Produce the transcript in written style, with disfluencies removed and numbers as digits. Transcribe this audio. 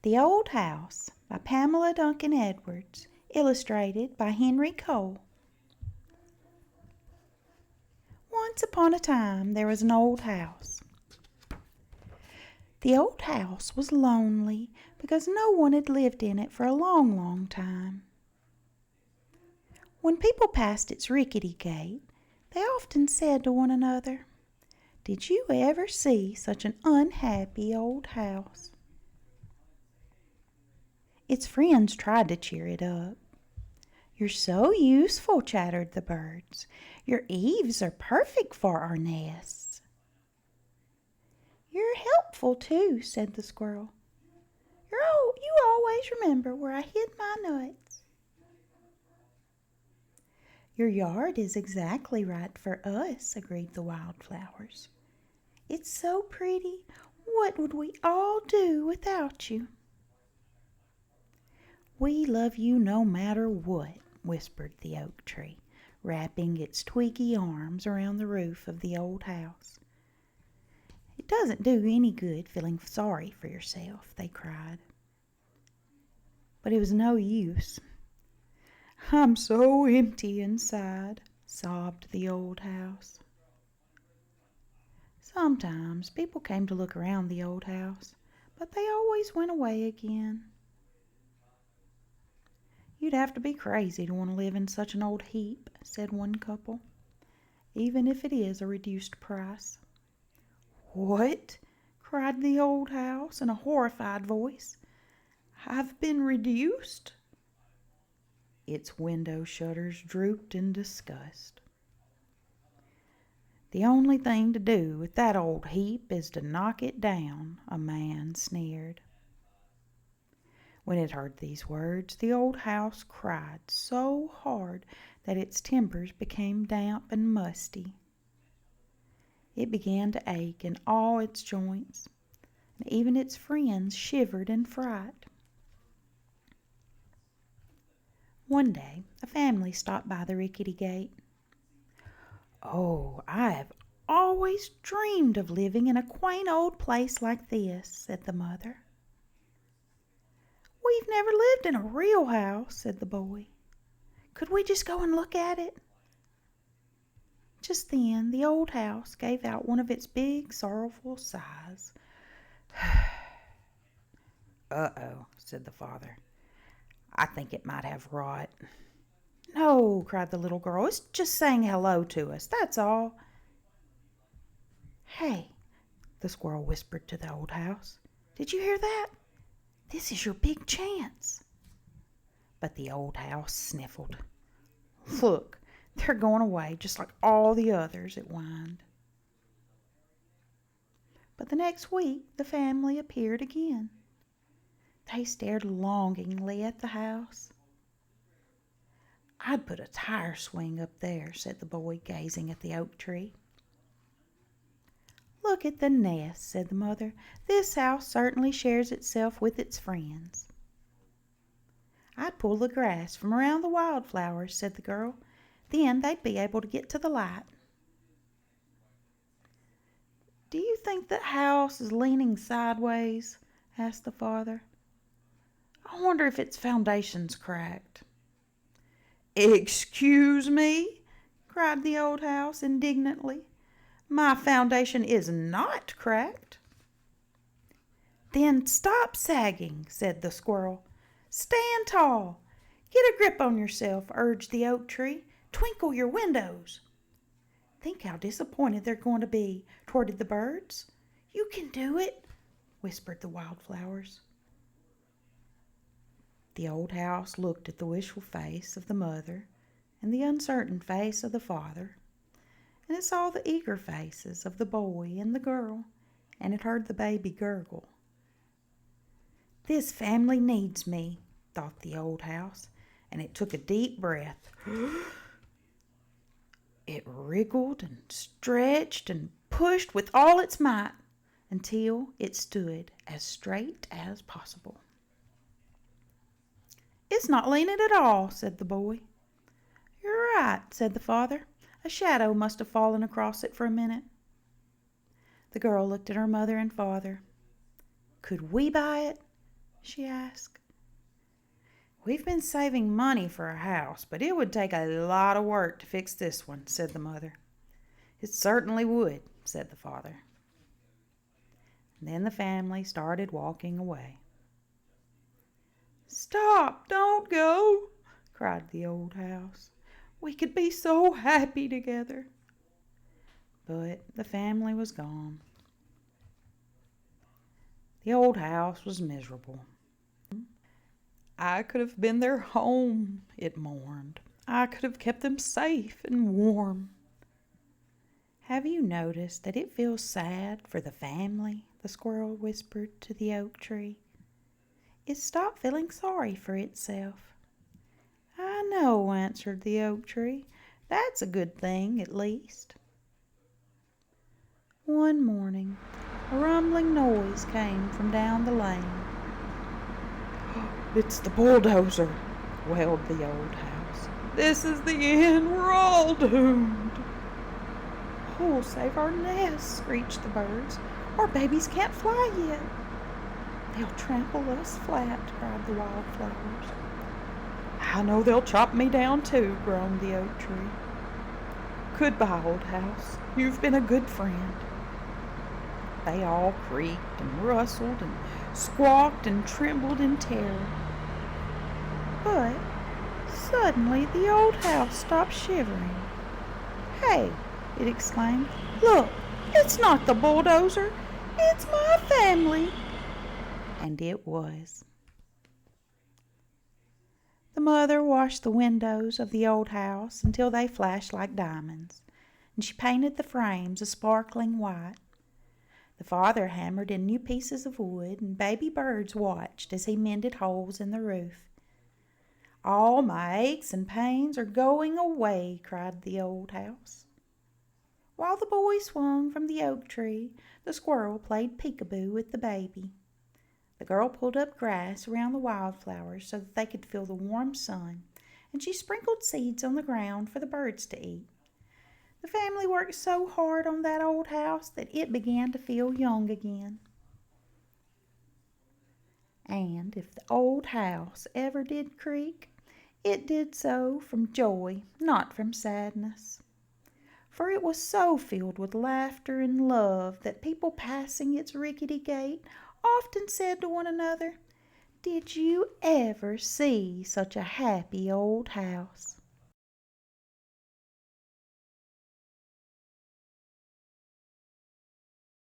The Old House by Pamela Duncan Edwards, illustrated by Henry Cole. Once upon a time there was an old house. The old house was lonely because no one had lived in it for a long, long time. When people passed its rickety gate, they often said to one another, "Did you ever see such an unhappy old house?" Its friends tried to cheer it up. "You're so useful," chattered the birds. "Your eaves are perfect for our nests." "You're helpful too," said the squirrel. You always remember where I hid my nuts." "Your yard is exactly right for us," agreed the wildflowers. "It's so pretty. What would we all do without you?" "We love you no matter what," whispered the oak tree, wrapping its twiggy arms around the roof of the old house. "It doesn't do any good feeling sorry for yourself," they cried. But it was no use. "I'm so empty inside," sobbed the old house. Sometimes people came to look around the old house, but they always went away again. "You'd have to be crazy to want to live in such an old heap," said one couple, "even if it is a reduced price." "What?" cried the old house in a horrified voice. "I've been reduced?" Its window shutters drooped in disgust. "The only thing to do with that old heap is to knock it down," a man sneered. When it heard these words, the old house cried so hard that its timbers became damp and musty. It began to ache in all its joints, and even its friends shivered in fright. One day, a family stopped by the rickety gate. "Oh, I have always dreamed of living in a quaint old place like this," said the mother. "We've never lived in a real house," said the boy. "Could we just go and look at it?" Just then the old house gave out one of its big sorrowful sighs. "Uh-oh," said the father. "I think it might have rot." "No," cried the little girl. "It's just saying hello to us, that's all." "Hey," the squirrel whispered to the old house. "Did you hear that? This is your big chance." But the old house sniffled. "Look, they're going away just like all the others," it whined. But the next week the family appeared again. They stared longingly at the house. "I'd put a tire swing up there," said the boy, gazing at the oak tree. "Look at the nest," said the mother. "This house certainly shares itself with its friends." "I'd pull the grass from around the wildflowers," said the girl. "Then they'd be able to get to the light." "Do you think the house is leaning sideways?" asked the father. "I wonder if its foundation's cracked." "Excuse me," cried the old house indignantly. "My foundation is not cracked." "Then stop sagging," said the squirrel. "Stand tall. Get a grip on yourself," urged the oak tree. "Twinkle your windows." "Think how disappointed they're going to be," retorted the birds. "You can do it," whispered the wildflowers. The old house looked at the wishful face of the mother and the uncertain face of the father, and it saw the eager faces of the boy and the girl, and it heard the baby gurgle. "This family needs me," thought the old house, and it took a deep breath. It wriggled and stretched and pushed with all its might until it stood as straight as possible. "It's not leaning at all," said the boy. "You're right," said the father. "A shadow must have fallen across it for a minute." The girl looked at her mother and father. "Could we buy it?" she asked. "We've been saving money for a house, but it would take a lot of work to fix this one," said the mother. "It certainly would," said the father. And then the family started walking away. "Stop! Don't go!" cried the old house. "We could be so happy together." But the family was gone. The old house was miserable. "I could have been their home," it mourned. "I could have kept them safe and warm." "Have you noticed that it feels sad for the family?" the squirrel whispered to the oak tree. "It's stopped feeling sorry for itself." "I know," answered the oak tree. "That's a good thing, at least." One morning, a rumbling noise came from down the lane. "It's the bulldozer," wailed the old house. "This is the end. We're all doomed." "Who'll save our nests?" screeched the birds. "Our babies can't fly yet." "They'll trample us flat," cried the wildflowers. "I know they'll chop me down too," groaned the oak tree. "Goodbye, old house. You've been a good friend." They all creaked and rustled and squawked and trembled in terror. But suddenly the old house stopped shivering. "Hey!" it exclaimed. "Look! It's not the bulldozer! It's my family!" And it was. The mother washed the windows of the old house until they flashed like diamonds, and she painted the frames a sparkling white. The father hammered in new pieces of wood, and baby birds watched as he mended holes in the roof. "All my aches and pains are going away," cried the old house. While the boy swung from the oak tree, the squirrel played peekaboo with the baby. The girl pulled up grass around the wildflowers so that they could feel the warm sun, and she sprinkled seeds on the ground for the birds to eat. The family worked so hard on that old house that it began to feel young again. And if the old house ever did creak, it did so from joy, not from sadness. For it was so filled with laughter and love that people passing its rickety gate often said to one another, "Did you ever see such a happy old house?"